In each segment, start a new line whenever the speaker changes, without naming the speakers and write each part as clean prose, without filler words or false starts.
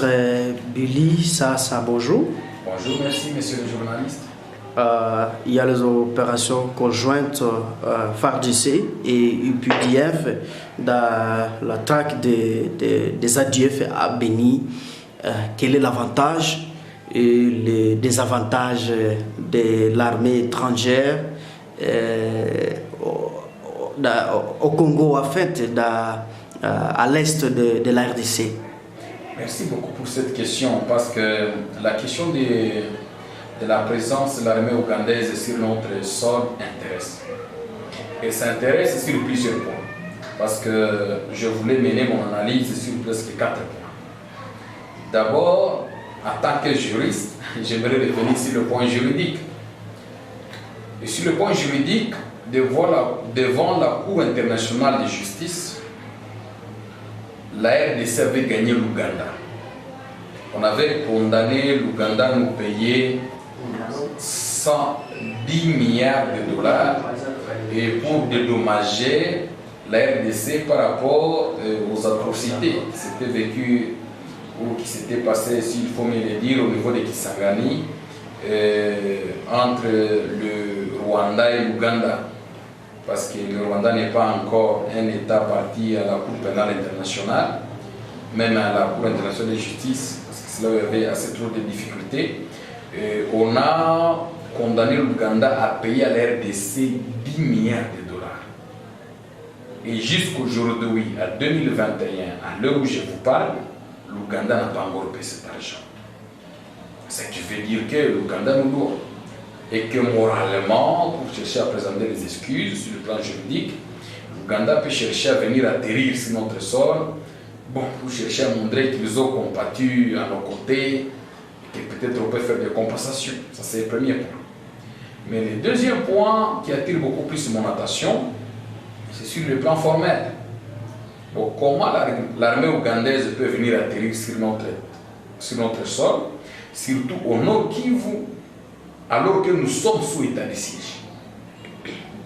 ministre Billy Sassa, bonjour.
Bonjour, merci monsieur le journaliste.
Il y a les opérations conjointes FARDC et UPDF dans la traque des ADF à Béni. Quel est l'avantage et les désavantages de l'armée étrangère au Congo, en fait, à l'est de la RDC?
Merci beaucoup pour cette question, parce que la question de la présence de l'armée ougandaise sur notre sol intéresse. Et ça intéresse sur plusieurs points, parce que je voulais mener mon analyse sur presque 4 points. D'abord, en tant que juriste, j'aimerais revenir sur le point juridique. Et sur le point juridique, devant la Cour internationale de justice, la RDC avait gagné l'Ouganda. On avait condamné l'Ouganda à nous payer 110 milliards de dollars et pour dédommager la RDC par rapport aux atrocités qui s'étaient vécues ou qui s'étaient passées, s'il faut me le dire, au niveau de Kisangani, entre le Rwanda et l'Ouganda. Parce que le Rwanda n'est pas encore un État parti à la Cour pénale internationale, même à la Cour internationale de justice, parce que cela avait assez trop de difficultés. On a condamné l'Ouganda à payer à la RDC 10 milliards de dollars. Et jusqu'aujourd'hui, à 2021, à l'heure où je vous parle, l'Ouganda n'a pas encore payé cet argent. Ce qui veut dire que l'Ouganda nous doit. Et que moralement, pour chercher à présenter les excuses sur le plan juridique, l'Ouganda peut chercher à venir atterrir sur notre sol, bon, pour chercher à montrer qu'ils ont combattu à nos côtés, et que peut-être on peut faire des compensations. Ça, c'est le premier point. Mais le deuxième point qui attire beaucoup plus mon attention, c'est sur le plan formel. Bon, comment l'armée ougandaise peut venir atterrir sur notre sol, surtout au Nord Kivu, alors que nous sommes sous état de siège.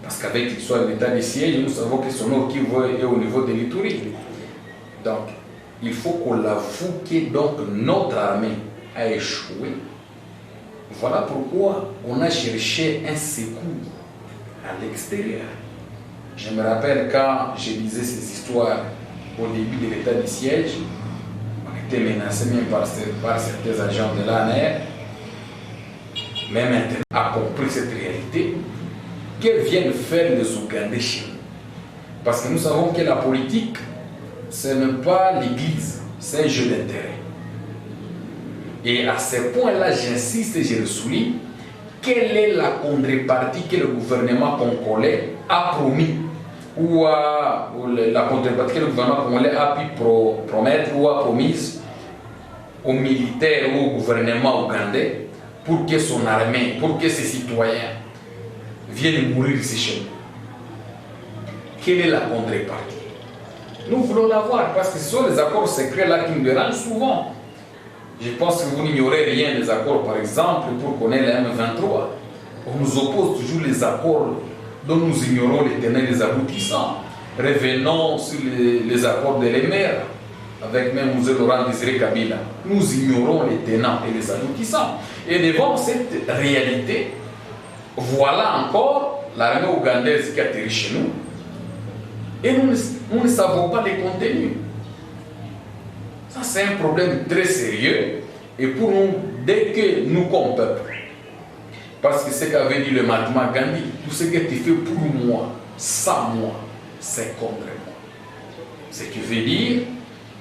Parce qu'avec l'histoire de l'état de siège, nous savons que son Nord Kivu est au niveau de l'Ituri. Donc, il faut qu'on l'avoue que donc, notre armée a échoué. Voilà pourquoi on a cherché un secours à l'extérieur. Je me rappelle quand je disais ces histoires au début de l'état de siège, on était menacé même par certains agents de l'ANR. Même Internet a compris cette réalité. Que viennent faire les Ougandais chez nous? Parce que nous savons que la politique, ce n'est pas l'église, c'est un jeu d'intérêt. Et à ce point-là, j'insiste et je le souligne, quelle est la contrepartie que le gouvernement congolais a promis, ou la contrepartie que le gouvernement congolais a pu promettre ou a promise aux militaires ou au gouvernement ougandais, pour que son armée, pour que ses citoyens viennent mourir ici chez nous? Quelle est la contrepartie? Nous voulons l'avoir parce que ce sont les accords secrets-là qui nous dérangent souvent. Je pense que vous n'ignorez rien des accords, par exemple, pour connaître la M23. On nous oppose toujours les accords dont nous ignorons les tenants et les aboutissants. Revenons sur les accords de l'Emer, avec même M. Laurent Désiré Kabila. Nous ignorons les tenants et les aboutissants. Et devant cette réalité, voilà encore l'armée ougandaise qui atterrit chez nous. Et nous ne savons pas les contenus. Ça, c'est un problème très sérieux. Et pour nous, dès que nous, comme peuple, parce que ce qu'avait dit le Mahatma Gandhi, tout ce que tu fais pour moi, sans moi, c'est contre moi. Ce qui veut dire,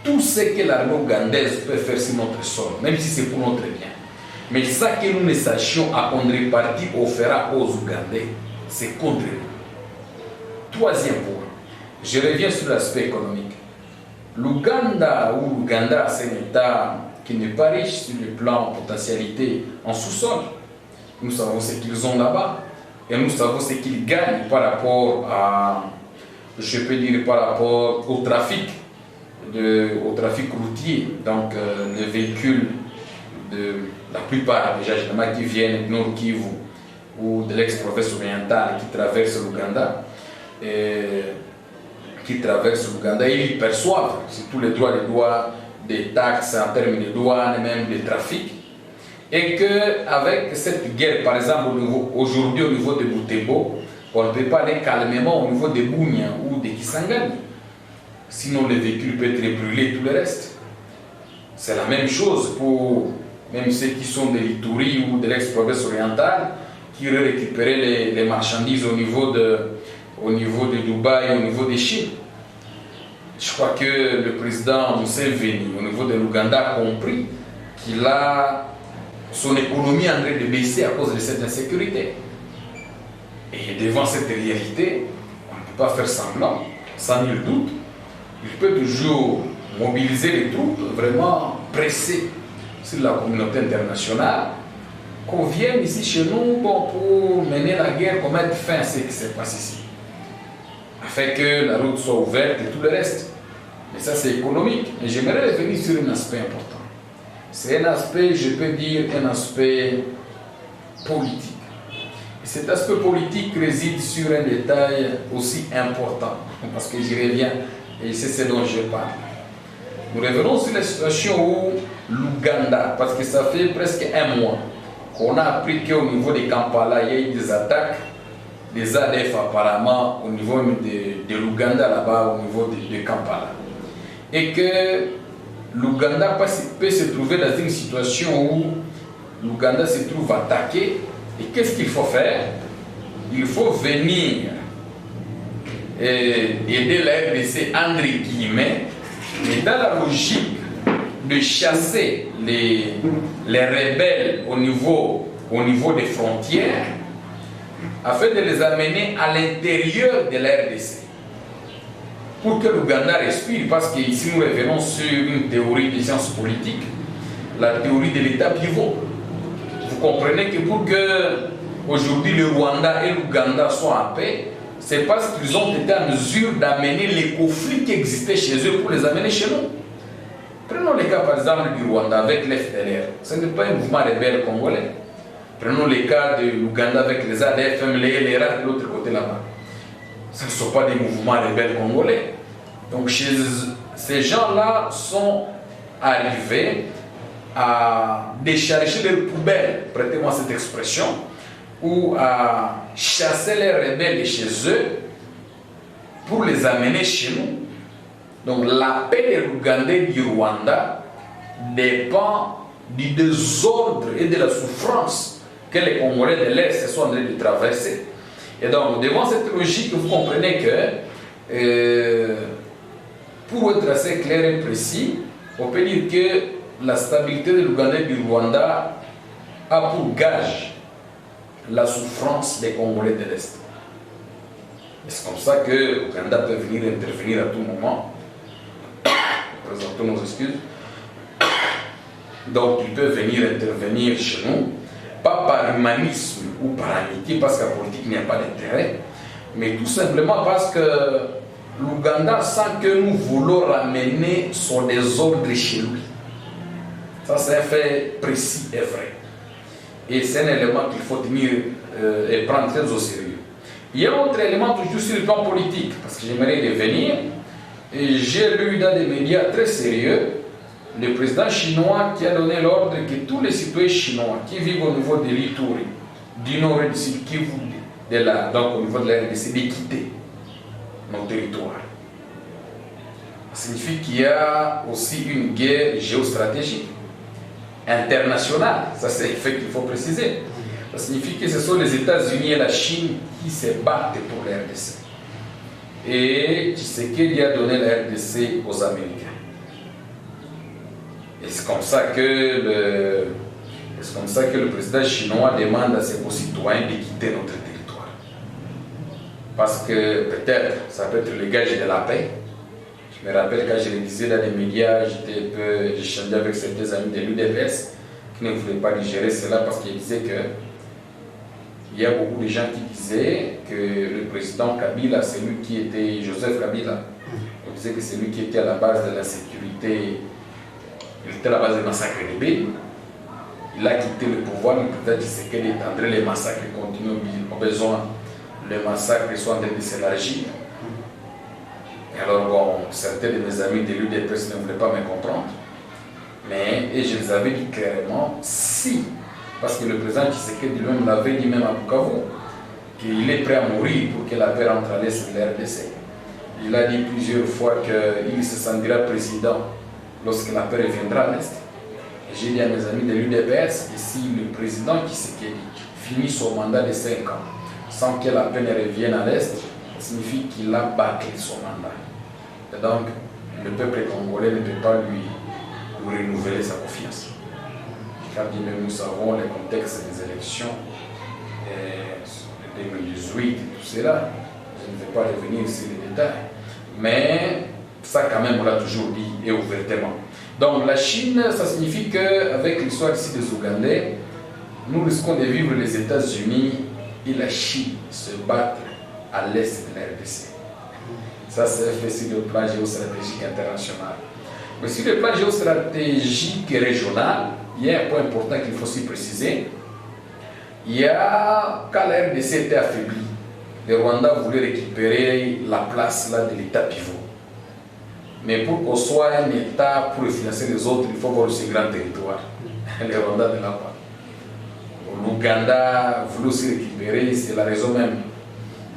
tout ce que l'armée ougandaise peut faire sur notre sol, même si c'est pour notre bien. Mais ça que nous ne sachions à contrepartie on fera aux Ougandais, c'est contre nous. Troisième point, je reviens sur l'aspect économique. L'Ouganda c'est un État qui n'est pas riche sur le plan potentialité en sous-sol. Nous savons ce qu'ils ont là-bas et nous savons ce qu'ils gagnent par rapport à, je peux dire, par rapport au trafic routier, donc les véhicules la plupart déjà généralement qui viennent du Nord Kivu ou de l'ex-province orientale qui traversent l'Ouganda, ils perçoivent surtout les droits des taxes, en termes de douane, même de trafic. Et qu'avec cette guerre, par exemple, aujourd'hui au niveau de Butembo, on ne peut pas aller calmement au niveau de Bunia ou de Kisangani. Sinon, les véhicules peuvent être brûlés, tout le reste. C'est la même chose pour même ceux qui sont de l'Ituri ou de l'ex-province orientale, qui auraient récupéré les marchandises au niveau de Dubaï, au niveau de Chine. Je crois que le président Museveni, au niveau de l'Ouganda, a compris qu'il a son économie en train de baisser à cause de cette insécurité. Et devant cette réalité, on ne peut pas faire semblant, sans nul doute. Il peut toujours mobiliser les troupes, vraiment presser sur la communauté internationale, qu'on vienne ici chez nous pour mener la guerre, pour mettre fin à ce qui se passe ici. Afin que la route soit ouverte et tout le reste. Mais ça, c'est économique. Mais j'aimerais revenir sur un aspect important. C'est un aspect, je peux dire, un aspect politique. Et cet aspect politique réside sur un détail aussi important, parce que j'y reviens, et c'est ce dont je parle. Nous revenons sur la situation où l'Ouganda, parce que ça fait presque un mois qu'on a appris qu'au niveau de Kampala, il y a eu des attaques, des ADF apparemment, au niveau de l'Ouganda là-bas, au niveau de Kampala. Et que l'Ouganda peut se trouver dans une situation où l'Ouganda se trouve attaqué. Et qu'est-ce qu'il faut faire? Il faut venir aider la RDC, entre guillemets, mais dans la logique de chasser les rebelles au niveau des frontières, afin de les amener à l'intérieur de la RDC. Pour que l'Ouganda respire, parce qu'ici nous revenons sur une théorie de sciences politiques, la théorie de l'État pivot. Vous comprenez que pour que aujourd'hui le Rwanda et l'Ouganda soient en paix, c'est parce qu'ils ont été en mesure d'amener les conflits qui existaient chez eux pour les amener chez nous. Prenons le cas par exemple du Rwanda avec l'FDLR. Ce n'est pas un mouvement rebelle congolais. Prenons le cas de l'Ouganda avec les ADF, les RA de l'autre côté là-bas. Ce ne sont pas des mouvements rebelles congolais. Donc ces gens-là sont arrivés à décharger leurs poubelles, prêtez-moi cette expression, ou à chasser les rebelles de chez eux pour les amener chez nous. Donc la paix de l'Ouganda et du Rwanda dépend du désordre et de la souffrance que les Congolais de l'Est sont en train de traverser. Et donc devant cette logique, vous comprenez que pour être assez clair et précis, on peut dire que la stabilité de l'Ouganda et du Rwanda a pour gage la souffrance des Congolais de l'Est. C'est comme ça que l'Ouganda peut venir intervenir à tout moment. Présentons nos excuses. Donc il peut venir intervenir chez nous, pas par humanisme ou par amitié, parce qu'à la politique il n'y a pas d'intérêt, mais tout simplement parce que l'Ouganda sent que nous voulons ramener son désordre chez lui. Ça, c'est un fait précis et vrai. Et c'est un élément qu'il faut tenir et prendre très au sérieux. Il y a un autre élément toujours sur le plan politique, parce que j'aimerais revenir. J'ai lu dans des médias très sérieux le président chinois qui a donné l'ordre que tous les citoyens chinois qui vivent au niveau de l'Ituri, du nord et du sud, qui vivent donc au niveau de la RDC, de quitter nos territoires. Ça signifie qu'il y a aussi une guerre géostratégique internationale. Ça, c'est le fait qu'il faut préciser. Ça signifie que ce sont les États-Unis et la Chine qui se battent pour la RDC. Et Tshisekedi a donné la RDC aux Américains. Et c'est comme ça que le président chinois demande à ses concitoyens de quitter notre territoire. Parce que peut-être ça peut être le gage de la paix. Je me rappelle quand je le disais dans les médias, j'échangeais avec certains amis de l'UDPS qui ne voulaient pas digérer cela parce qu'ils disaient que il y a beaucoup de gens qui disaient que le président Kabila, c'est lui qui était, Joseph Kabila, on disait que c'est lui qui était à la base de l'insécurité, il était à la base des massacres de Béni. Il a quitté le pouvoir, le président Tshisekedi étendrait les massacres continuent, au besoin, les massacres sont en train de s'élargir. Alors bon, certains de mes amis de l'UDPS ne voulaient pas me comprendre. Et je les avais dit clairement, si, parce que le président Tshisekedi lui-même l'avait dit même à Bukavu, qu'il est prêt à mourir pour que la paix rentre à l'est de la RDC. Il a dit plusieurs fois qu'il se sentira président lorsque la paix reviendra à l'est. J'ai dit à mes amis de l'UDPS que si le président Tshisekedi finit son mandat de 5 ans sans que la paix ne revienne à l'est, ça signifie qu'il a bâclé son mandat. Et donc, le peuple congolais ne peut pas lui renouveler sa confiance. Car nous savons le contexte des élections de 2018 et tout cela. Je ne vais pas revenir sur les détails. Mais ça, quand même, on l'a toujours dit et ouvertement. Donc, la Chine, ça signifie qu'avec l'histoire ici des Ougandais, nous risquons de vivre les États-Unis et la Chine se battre à l'est de la RDC. Ça, c'est fait sur le plan géostratégique international. Mais sur le plan géostratégique et régional, il y a un point important qu'il faut aussi préciser. Il y a, quand la RDC était affaiblie, le Rwanda voulait récupérer la place là, de l'État pivot. Mais pour qu'on soit un État pour financer les autres, il faut avoir ce grand territoire. Le Rwanda de là-bas. L'Ouganda voulait aussi récupérer, c'est la raison même.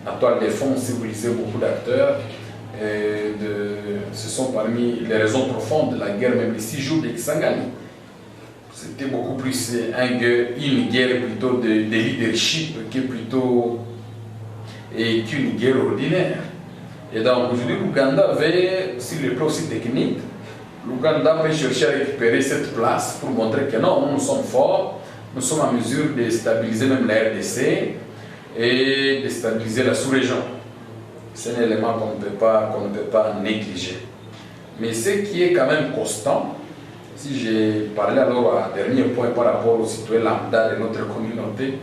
La toile de fond symbolisait beaucoup d'acteurs. Ce sont parmi les raisons profondes de la guerre, même les 6 jours de Kisangani. C'était beaucoup plus une guerre plutôt de leadership qu'une guerre ordinaire. Et donc aujourd'hui, l'Ouganda avait, sur le plan aussi technique, l'Ouganda peut chercher à récupérer cette place pour montrer que non, nous sommes forts, nous sommes en mesure de stabiliser même la RDC et de stabiliser la sous-région. C'est un élément qu'on ne peut pas négliger. Mais ce qui est quand même constant, si j'ai parlé alors à un dernier point par rapport aux citoyens lambda de notre communauté,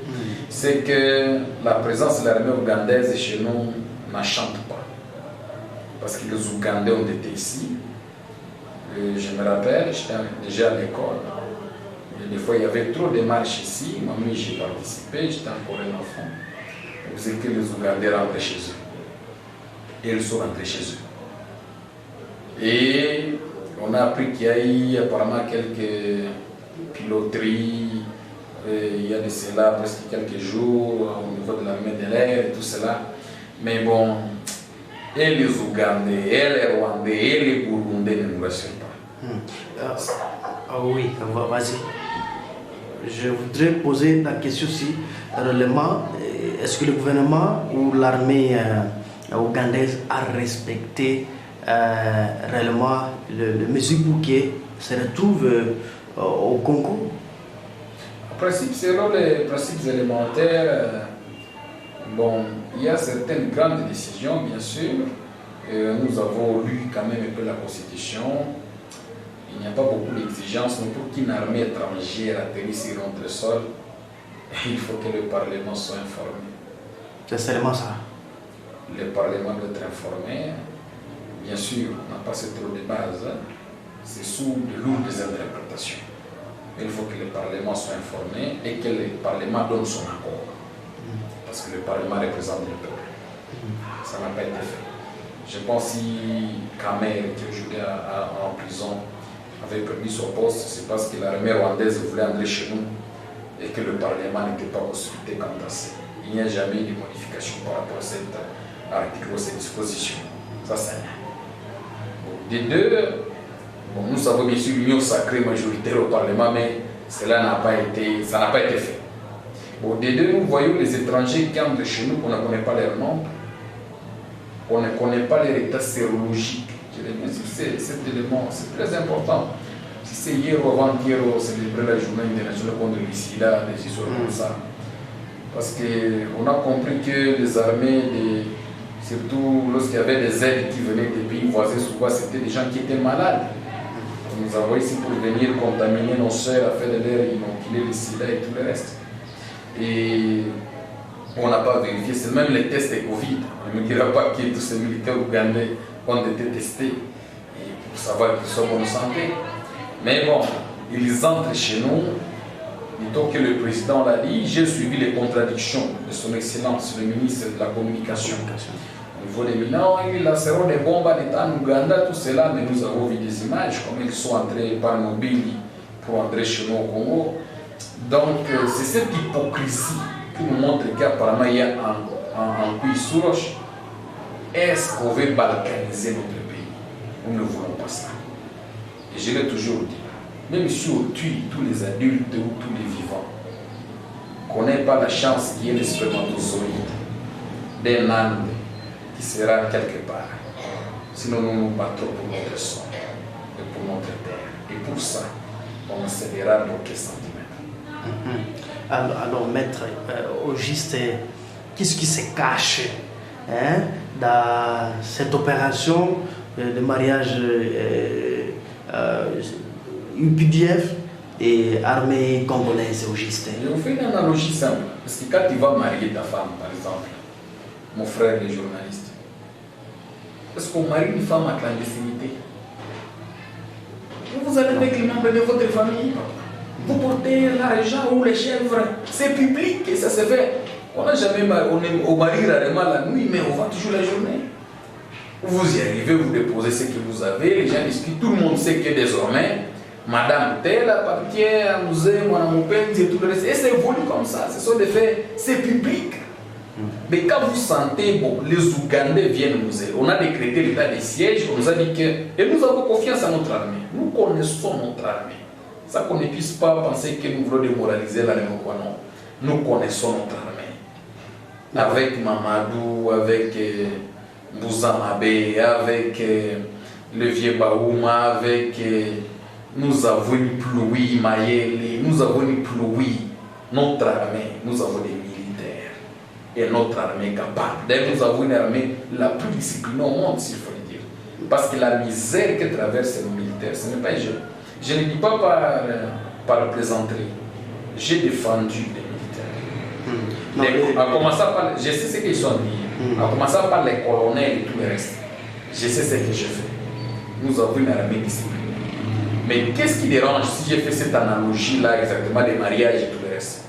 c'est que la présence de l'armée ougandaise chez nous n'enchante pas. Parce que les Ougandais ont été ici. Je me rappelle, j'étais déjà à l'école. Des fois, il y avait trop de marches ici. Moi, j'ai participé, j'étais encore un enfant. C'est que les Ougandais rentraient chez eux. Et ils sont rentrés chez eux. Et on a appris qu'il y a eu apparemment quelques piloteries. Il y a de cela presque quelques jours au niveau de l'armée de l'air et tout cela. Mais bon, et les Ougandais, et les Rwandais, et les Burundais ne nous rassurent pas.
Oui, vas-y. Je voudrais poser la question aussi, réellement, est-ce que le gouvernement ou l'armée ougandaise a respecté réellement le mesure bouquet se retrouve au Congo?
En principe, selon les principes élémentaires, bon, il y a certaines grandes décisions, bien sûr. Nous avons lu quand même un peu la Constitution. Il n'y a pas beaucoup d'exigences, mais pour qu'une armée étrangère atterrisse sur notre sol, il faut que le Parlement soit informé.
C'est seulement ça.
Le Parlement doit être informé. Bien sûr, on n'a pas ce trop de base. C'est sous de lourdes interprétations. Il faut que le Parlement soit informé et que le Parlement donne son accord. Parce que le Parlement représente le peuple. Ça n'a pas été fait. Je pense que si Kamer, qui aujourd'hui en prison, avait permis son poste, c'est parce que l'armée rwandaise voulait entrer chez nous et que le Parlement n'était pas consulté quant à ça. Il n'y a jamais eu de modification par rapport à cet article ou cette disposition. Ça, c'est rien. Des deux, bon, nous savons bien sûr l'union sacrée majoritaire au Parlement, mais cela n'a pas été fait. Bon, des deux, nous voyons les étrangers qui entrent chez nous, qu'on ne connaît pas leur nom, qu'on ne connaît pas leur état sérologique. Cet élément, c'est très important. Si c'est hier ou avant-hier, célébrer la journée internationale contre le sida, des histoires comme ça. Parce qu'on a compris que les armées, surtout lorsqu'il y avait des aides qui venaient des pays voisins, souvent c'était des gens qui étaient malades. On nous envoie ici pour venir contaminer nos soeurs, afin de leur inoculer le sida et tout le reste. Et on n'a pas vérifié, c'est même les tests de Covid. On ne me dira pas que tous ces militaires ougandais ont été testés pour savoir qu'ils sont en bonne santé. Mais bon, ils entrent chez nous. Plutôt que le président l'a dit, j'ai suivi les contradictions de son Excellence, le ministre de la Communication. Au niveau des minants, ils lanceront des bombes à l'État en Ouganda, tout cela, mais nous avons vu des images, comme ils sont entrés par mobile pour entrer chez nous au Congo. Donc, c'est cette hypocrisie qui nous montre qu'apparemment il y a un puits sous roche. Est-ce qu'on veut balkaniser notre pays? Nous ne voulons pas ça. Et je l'ai toujours dit, même si on tue tous les adultes ou tous les vivants, qu'on n'ait pas la chance qu'il y ait le spermatozoïde d'un âne qui sera quelque part. Sinon, nous nous battons pour notre sol et pour notre terre. Et pour ça, on accélérera nos sentiments.
Alors, maître, au juste, qu'est-ce qui se cache dans cette opération de mariage UPDF et armée congolaise au juste?
Je vous fais une analogie simple. Parce que quand tu vas marier ta femme, par exemple, mon frère est journaliste, est-ce qu'on marie une femme en clandestinité? Vous allez avec les membres de votre famille, vous portez l'argent ou les chèvres, c'est public et ça se fait. On n'a jamais on marie rarement la nuit, mais on va toujours la journée. Vous y arrivez, vous déposez ce que vous avez, les gens discutent, tout le monde sait que désormais, Madame telle appartient à nous, mon père, et tout le reste. Et c'est évolue comme ça, ce sont des faits, c'est public. Mais quand vous sentez, bon, les Ougandais viennent nous aider, on a décrété l'état de siège, on nous a dit que, et nous avons confiance à notre armée, nous connaissons notre armée. Ça qu'on ne puisse pas penser que nous voulons démoraliser l'armée ou quoi, non. Nous connaissons notre armée. Avec Mamadou, avec Bouzamabé, avec le vieux Baouma, avec nous avons une pluie Mayele, nous avons une pluie, notre armée, nous avons des militaires et notre armée est capable. D'ailleurs, nous avons une armée la plus disciplinée au monde, s'il faut le dire. Parce que la misère que traversent nos militaires, ce n'est pas un jeu. Je ne dis pas par plaisanterie. J'ai défendu les militaires. En commençant par, je sais ce qu'ils sont dit. En commençant par les colonels et tout le reste. Je sais ce que je fais. Nous avons une armée disciplinée. Mais qu'est-ce qui dérange si j'ai fait cette analogie-là exactement des mariages et tout le reste?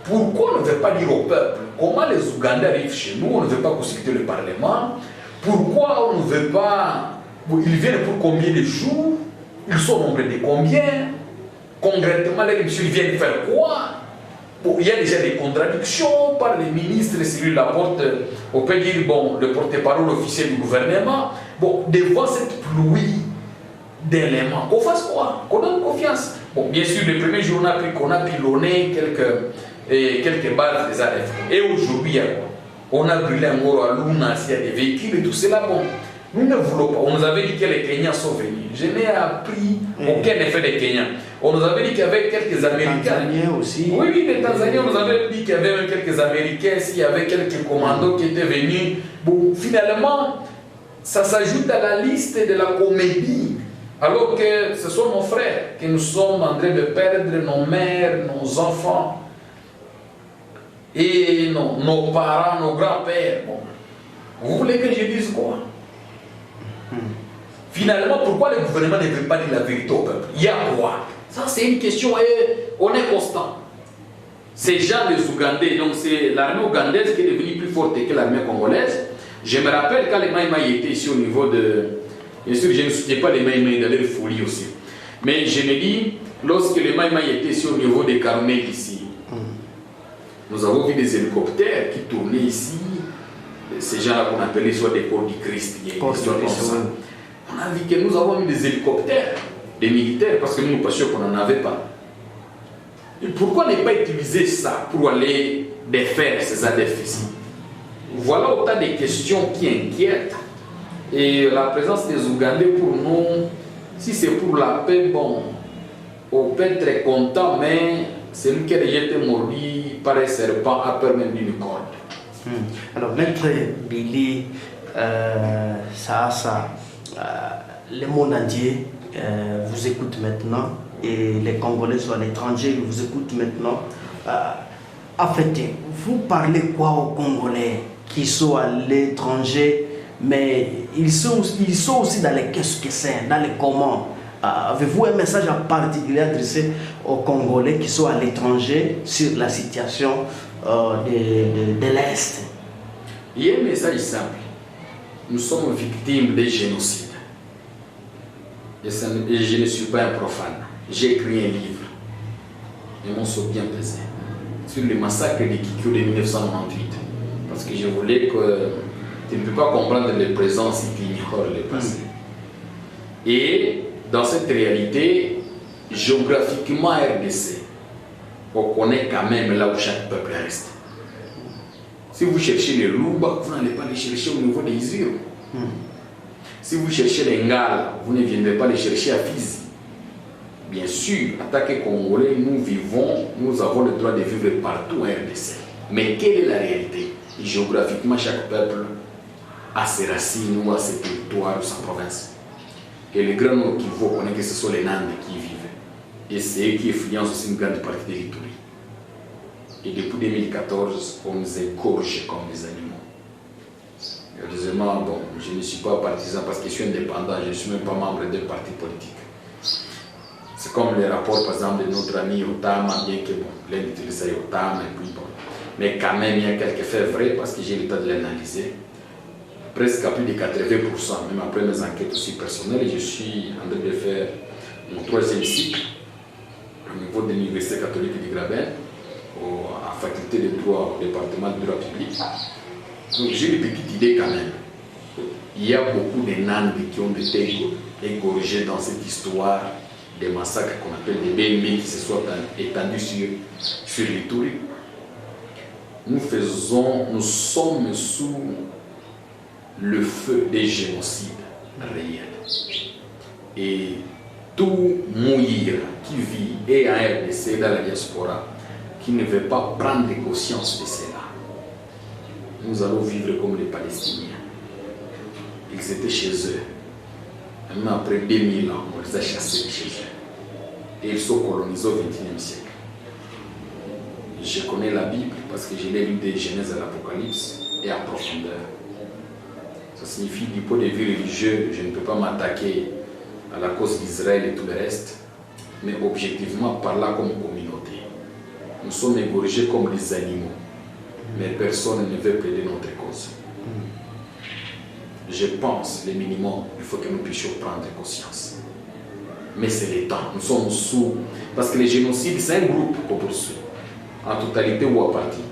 Pourquoi on ne veut pas dire au peuple comment les Ougandais arrivent chez nous? On ne veut pas consulter le Parlement. Pourquoi on ne veut pas... Ils viennent pour combien de jours? Ils sont nombreux de combien? Concrètement, les messieurs viennent faire quoi? Bon, il y a déjà des contradictions par les ministres, Cyril Laporte, on peut dire, bon, le porte-parole officiel du gouvernement. Bon, devant cette pluie d'éléments, qu'on fasse quoi? Qu'on donne confiance. Bon, bien sûr, le premier jour, on a pilonné quelques bases des ADF. Et aujourd'hui, on a brûlé un mort à Luna, s'il y a des véhicules et tout cela. Bon, nous ne voulons pas. On nous avait dit que les Kenyans sont venus. Je n'ai appris aucun effet des Kenyans. On nous avait dit qu'il y avait quelques Américains.
Tanzaniens aussi.
Oui, oui, les Tanzaniens, on nous avait dit qu'il y avait même quelques Américains, s'il y avait quelques commandos qui étaient venus. Bon, finalement, ça s'ajoute à la liste de la comédie. Alors que ce sont nos frères que nous sommes en train de perdre, nos mères, nos enfants, et nos parents, nos grands-pères. Bon. Vous voulez que je dise quoi? Finalement, pourquoi le gouvernement ne veut pas dire la vérité au peuple? Il y a quoi? Ça, c'est une question, et on est constant. Ces gens, les Ougandais, donc c'est l'armée ougandaise qui est devenue plus forte que l'armée congolaise. Je me rappelle quand les Maïmaï étaient ici au niveau de... Bien sûr, je ne soutiens pas les Maïmaï dans leur folie aussi. Mais je me dis, lorsque les Maïmaï étaient ici au niveau des Carmels ici, nous avons vu des hélicoptères qui tournaient ici. Ces gens-là qu'on appelait soit des corps du Christ. On a vu que nous avons mis des hélicoptères, des militaires, parce que nous pensions qu'on n'en avait pas. Et pourquoi ne pas utiliser ça pour aller défaire ces ADF ici? Voilà autant de questions qui inquiètent. Et la présence des Ougandais pour nous, si c'est pour la paix, bon, on peut être content, mais celui qui a déjà été mordu par un serpent a peur même d'une corde.
Alors, maître Billy, le monde entier vous écoute maintenant, et les Congolais sont à l'étranger, ils vous écoutent maintenant. En fait, vous parlez quoi aux Congolais qui sont à l'étranger, mais ils sont aussi dans les qu'est-ce dans les comment? Avez-vous un message en particulier adressé aux Congolais qui sont à l'étranger sur la situation de l'Est?
Il y a un message simple. nous sommes victimes des génocides. Et je ne suis pas un profane. J'ai écrit un livre, et mon saut bien pesé, sur le massacre de Kikyo de 1998. Parce que je voulais que tu ne peux pas comprendre le présent si tu ignores le passé. Et dans cette réalité, géographiquement RDC, on connaît quand même là où chaque peuple reste. Si vous cherchez les Louba, vous n'allez pas les chercher au niveau des Isiru. Si vous cherchez les Ngala, vous ne viendrez pas les chercher à Fizi. Bien sûr, en tant que Congolais, nous avons le droit de vivre partout en RDC. Mais quelle est la réalité? Géographiquement, chaque peuple a ses racines ou a ses territoires ou sa province. Et les grands noms qui vous connaissent que ce sont les Nandes qui y vivent. Et c'est eux qui influencent aussi une grande partie de l'Ituri. Et depuis 2014, on nous égorge comme des animaux. Heureusement, bon, je ne suis pas partisan parce que je suis indépendant, je ne suis même pas membre d'un parti politique. C'est comme les rapports, par exemple, de notre ami Otama, bien que bon, l'un utilise Otama, et puis bon. Mais quand même, il y a quelques faits vrais parce que j'ai le temps de l'analyser. Presque à plus de 80%, même après mes enquêtes aussi personnelles, je suis en train de faire mon 3e cycle au niveau de l'Université catholique de Graben, à la faculté de droit au département de droit public. Donc j'ai une petite idée quand même. Il y a beaucoup de Nandes qui ont été égorgés dans cette histoire des massacres qu'on appelle des BMI qui se sont étendus sur l'Ituri. Nous sommes sous le feu des génocides réels. Et tout Mouïr qui vit et en RDC dans la diaspora, qui ne veut pas prendre conscience de cela, nous allons vivre comme les Palestiniens. Ils étaient chez eux. Même après 2000 ans, on les a chassés de chez eux. Et ils sont colonisés au XXIe siècle. Je connais la Bible parce que je l'ai lu de Genèse à l'Apocalypse et en profondeur. Ça signifie du point de vue religieux, je ne peux pas m'attaquer à la cause d'Israël et tout le reste, mais objectivement parlant comme communauté. Nous sommes égorgés comme des animaux, mais personne ne veut plaider notre cause. Je pense, le minimum, il faut que nous puissions prendre conscience. Mais c'est le temps, nous sommes sous... Parce que les génocides, c'est un groupe qu'on poursuit, en totalité ou à partie.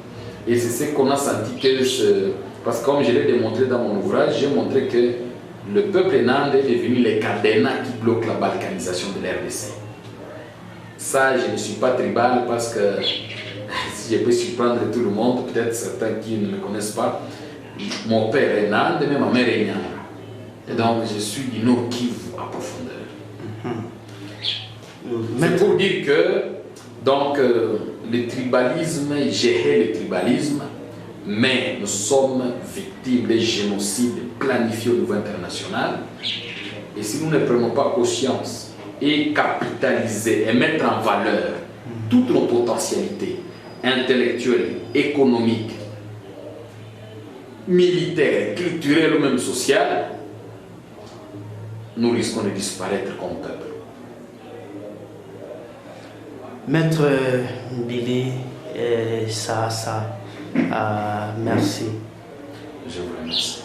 Et c'est ce qu'on a senti que... Parce que comme je l'ai démontré dans mon ouvrage, j'ai montré que le peuple nande est devenu les cadenas qui bloquent la balkanisation de l'RDC. Ça, je ne suis pas tribal parce que si je peux surprendre tout le monde, peut-être certains qui ne me connaissent pas, mon père est nande, mais ma mère est nyanga. Et donc, je suis du Nord Kivu à profondeur. C'est pour dire que donc, le tribalisme, gérer le tribalisme, mais nous sommes victimes des génocides planifiés au niveau international. Et si nous ne prenons pas conscience et capitaliser et mettre en valeur toutes nos potentialités intellectuelles, économiques, militaires, culturelles ou même sociales, nous risquons de disparaître comme peuple.
Maître Billy, merci.
Je vous remercie.